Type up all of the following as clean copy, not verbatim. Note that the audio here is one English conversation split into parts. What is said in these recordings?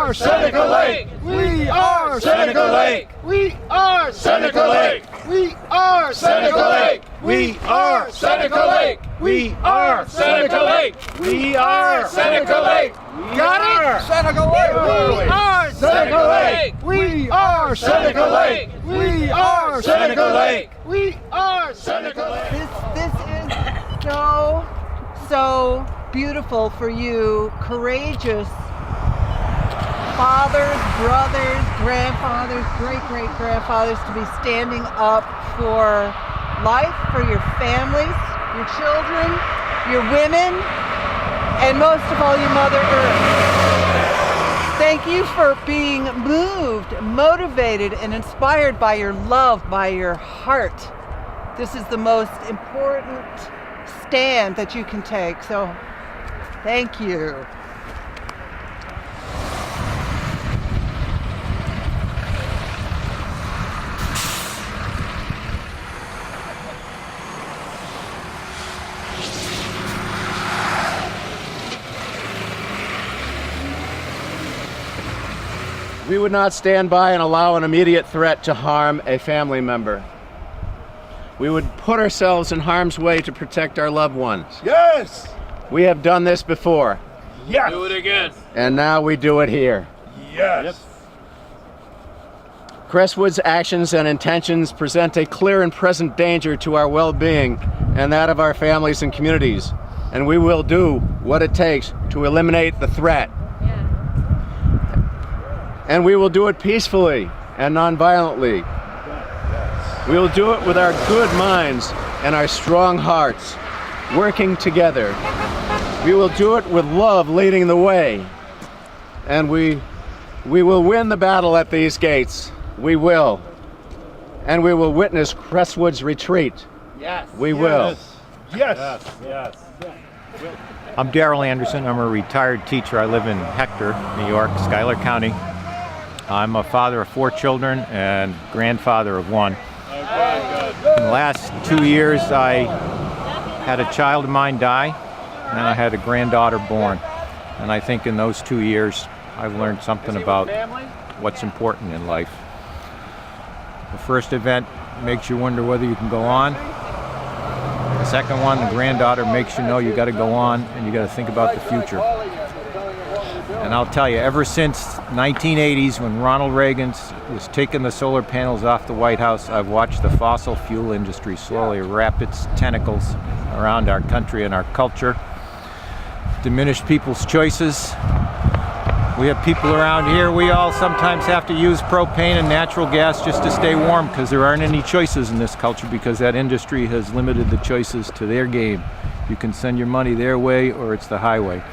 are Seneca Lake! We are Seneca Lake! We are Seneca Lake! We are Seneca Lake! We are Seneca Lake! We are Seneca Lake! We are Seneca Lake! Got it? Seneca Lake! We are Seneca Lake! We are Seneca Lake! We are Seneca Lake! We are Seneca Lake! This is so beautiful for you, courageous fathers, brothers, grandfathers, great-great-grandfathers to be standing up for life, for your families, your children, your women, and most of all, your Mother Earth. Thank you for being moved, motivated, and inspired by your love, by your heart. This is the most important stand that you can take, so thank you. We would not stand by and allow an immediate threat to harm a family member. We would put ourselves in harm's way to protect our loved ones. Yes! We have done this before. Yes! Do it again. And now we do it here. Yes! Crestwood's actions and intentions present a clear and present danger to our well-being and that of our families and communities. And we will do what it takes to eliminate the threat. And we will do it peacefully and non-violently. We will do it with our good minds and our strong hearts, working together. We will do it with love leading the way. And we will win the battle at these gates. We will. And we will witness Crestwood's retreat. Yes! We will. Yes! Yes. I'm Daryl Anderson. I'm a retired teacher. I live in Hector, New York, Schuyler County. I'm a father of 4 children and grandfather of 1. In the last 2 years, I had a child of mine die, and I had a granddaughter born. And I think in those 2 years, I've learned something about what's important in life. The first event makes you wonder whether you can go on. The second one, the granddaughter, makes you know you got to go on and you got to think about the future. And I'll tell you, ever since 1980s, when Ronald Reagan was taking the solar panels off the White House, I've watched the fossil fuel industry slowly wrap its tentacles around our country and our culture, diminish people's choices. We have people around here, we all sometimes have to use propane and natural gas just to stay warm because there aren't any choices in this culture because that industry has limited the choices to their game. You can send your money their way or it's the highway.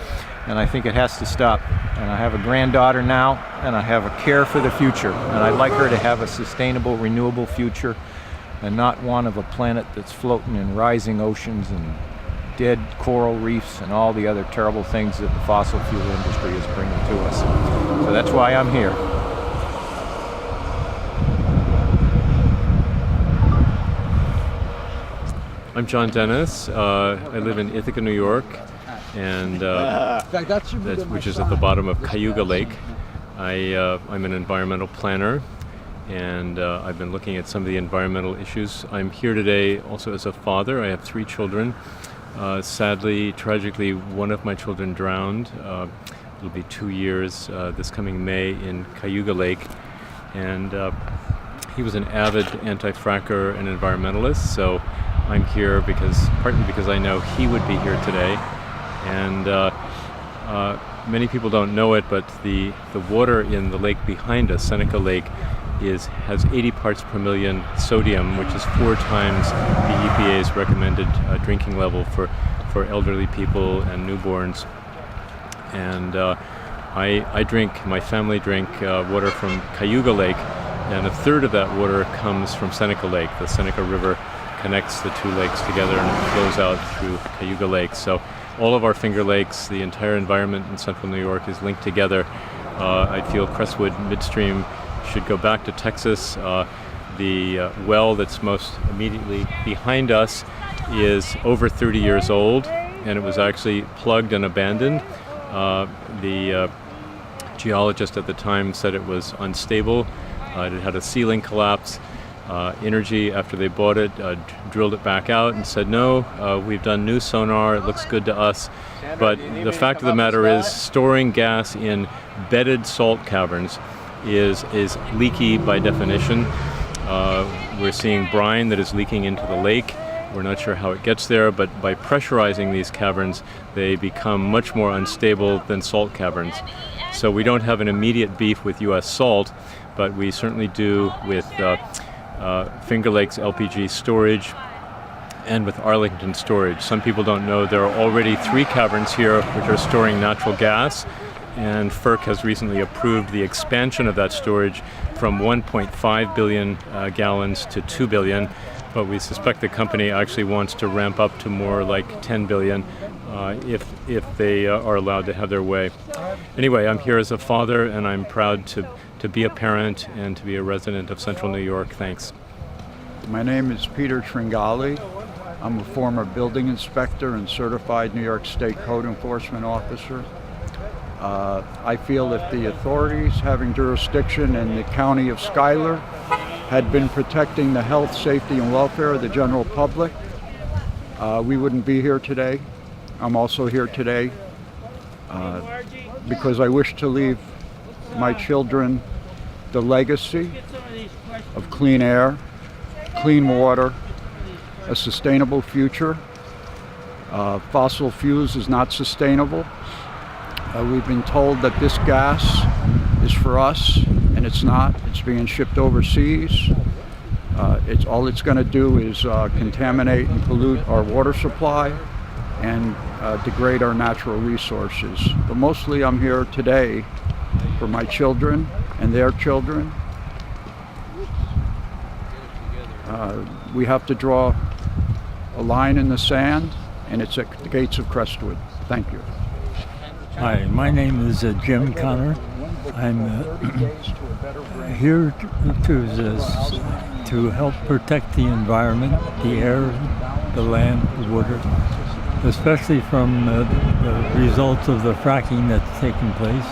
And I think it has to stop. And I have a granddaughter now, and I have a care for the future. And I'd like her to have a sustainable, renewable future, and not one of a planet that's floating in rising oceans and dead coral reefs and all the other terrible things that the fossil fuel industry is bringing to us. So that's why I'm here. I'm John Dennis. I live in Ithaca, New York, and which is at the bottom of Cayuga Lake. I'm an environmental planner, and I've been looking at some of the environmental issues. I'm here today also as a father. I have 3 children. Sadly, tragically, one of my children drowned. It'll be 2 years this coming May in Cayuga Lake, and he was an avid anti-fracker and environmentalist, so I'm here partly because I know he would be here today. And many people don't know it, but the water in the lake behind us, Seneca Lake, has 80 parts per million sodium, which is 4 times the EPA's recommended drinking level for elderly people and newborns. And my family drink water from Cayuga Lake, and 1/3 of that water comes from Seneca Lake. The Seneca River connects the 2 lakes together and it flows out through Cayuga Lake. So all of our Finger Lakes, the entire environment in central New York is linked together. I feel Crestwood midstream should go back to Texas. The well that's most immediately behind us is over 30 years old, and it was actually plugged and abandoned. The geologist at the time said it was unstable. It had a ceiling collapse. Energy, after they bought it, drilled it back out and said, no, we've done new sonar, it looks good to us. But the fact of the matter is, storing gas in bedded salt caverns is leaky by definition. We're seeing brine that is leaking into the lake. We're not sure how it gets there, but by pressurizing these caverns, they become much more unstable than salt caverns. So we don't have an immediate beef with U.S. salt, but we certainly do with Finger Lakes LPG storage and with Arlington storage. Some people don't know there are already 3 caverns here which are storing natural gas, and FERC has recently approved the expansion of that storage from 1.5 billion gallons to 2 billion, but we suspect the company actually wants to ramp up to more like 10 billion if they are allowed to have their way. Anyway, I'm here as a father, and I'm proud to be a parent and to be a resident of Central New York. Thanks. My name is Peter Tringali. I'm a former building inspector and certified New York State Code Enforcement officer. I feel if the authorities having jurisdiction in the county of Schuyler had been protecting the health, safety, and welfare of the general public, we wouldn't be here today. I'm also here today because I wish to leave my children the legacy of clean air, clean water, a sustainable future. Fossil fuels is not sustainable. We've been told that this gas is for us, and it's not. It's being shipped overseas. All it's going to do is contaminate and pollute our water supply and degrade our natural resources. But mostly I'm here today for my children and their children. We have to draw a line in the sand, and it's at the gates of Crestwood. Thank you. Hi, my name is Jim Connor. I'm here to help protect the environment, the air, the land, the water, especially from the results of the fracking that's taking place,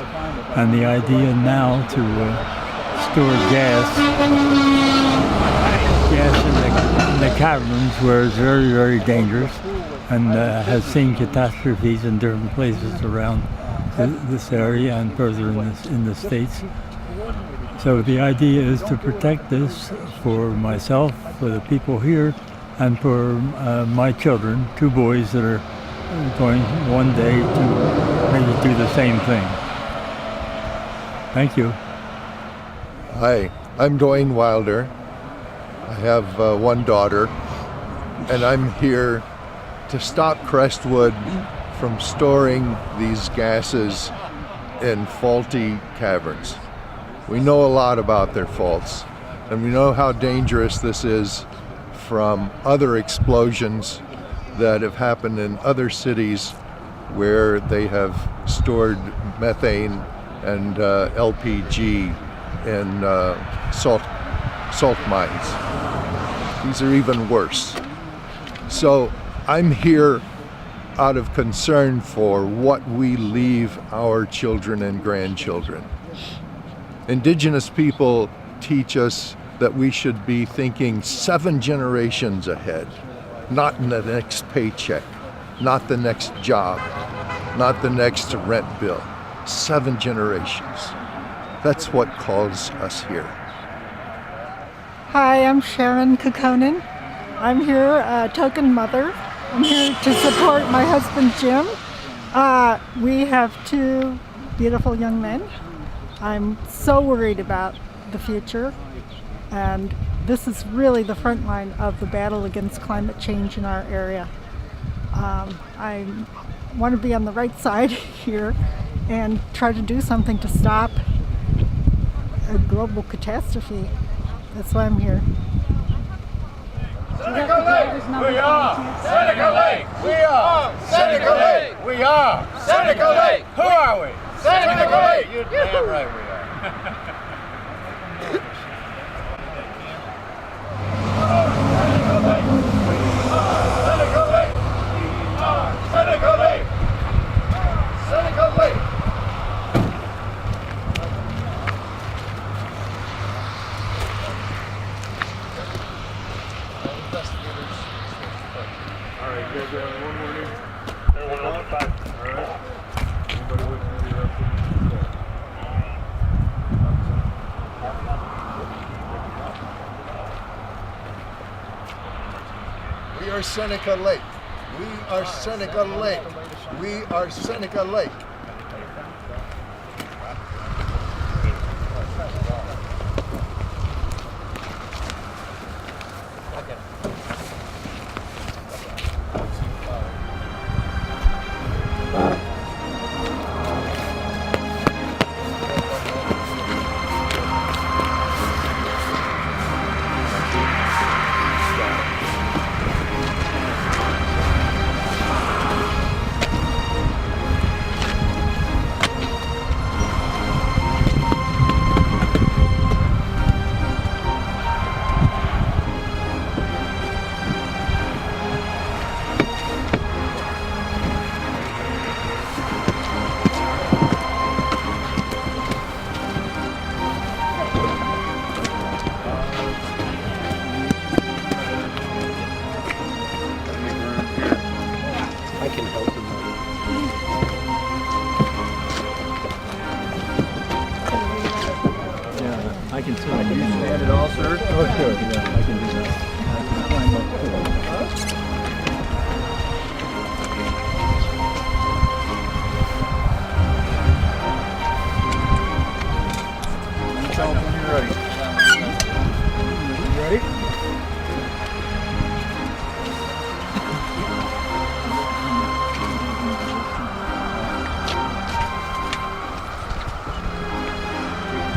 and the idea now to store gas in the caverns, where it's very, very dangerous, and has seen catastrophes in different places around this area and further in the States. So the idea is to protect this for myself, for the people here, and for my children, 2 boys that are going one day to maybe do the same thing. Thank you. Hi, I'm Dwain Wilder. I have 1 daughter, and I'm here to stop Crestwood from storing these gases in faulty caverns. We know a lot about their faults, and we know how dangerous this is from other explosions that have happened in other cities where they have stored methane and LPG in salt mines. These are even worse. So I'm here out of concern for what we leave our children and grandchildren. Indigenous people teach us that we should be thinking 7 generations ahead, not in the next paycheck, not the next job, not the next rent bill. 7 generations. That's what calls us here. Hi, I'm Sharon Kahkonen. I'm here, a token mother. I'm here to support my husband, Jim. We have 2 beautiful young men. I'm so worried about the future, and this is really the front line of the battle against climate change in our area. I want to be on the right side here and try to do something to stop a global catastrophe. That's why I'm here. Seneca Lake! We are Seneca Lake! We are Seneca Lake! We are Seneca Lake! Who are we? Seneca Lake! You're damn right we are. Seneca Lake! We are Seneca Lake! Seneca Lake! are Seneca Lake. We are Seneca Lake. We are Seneca Lake. I can tell. Can you stand it all, sir? Oh, sure. Yeah, I can do that. I can climb up to it. Tell them when you're ready. You ready?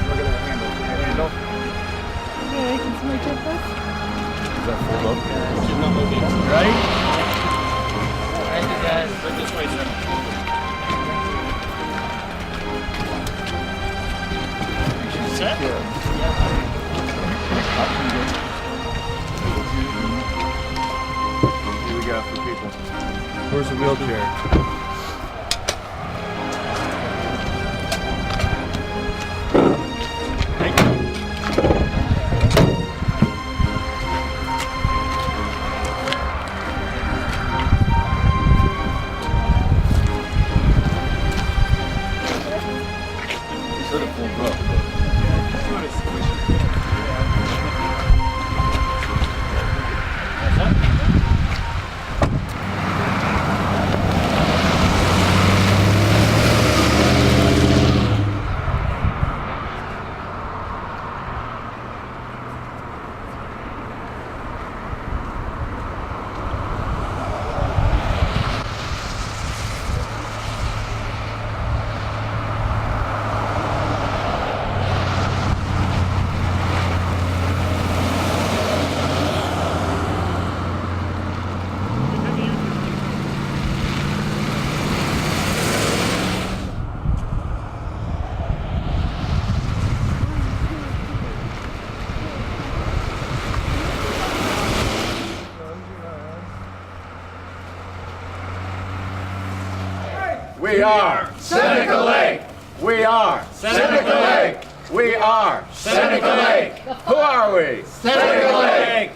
Look at that handle. See that handle? Okay, can somebody take this? Is that full up? She's not moving. Ready? Thank you, guys. Look this way, sir. Set? Here we go for people. Where's the wheelchair? We are Seneca Lake. We are Seneca Lake. We are Seneca Lake. Who are we? Seneca Lake.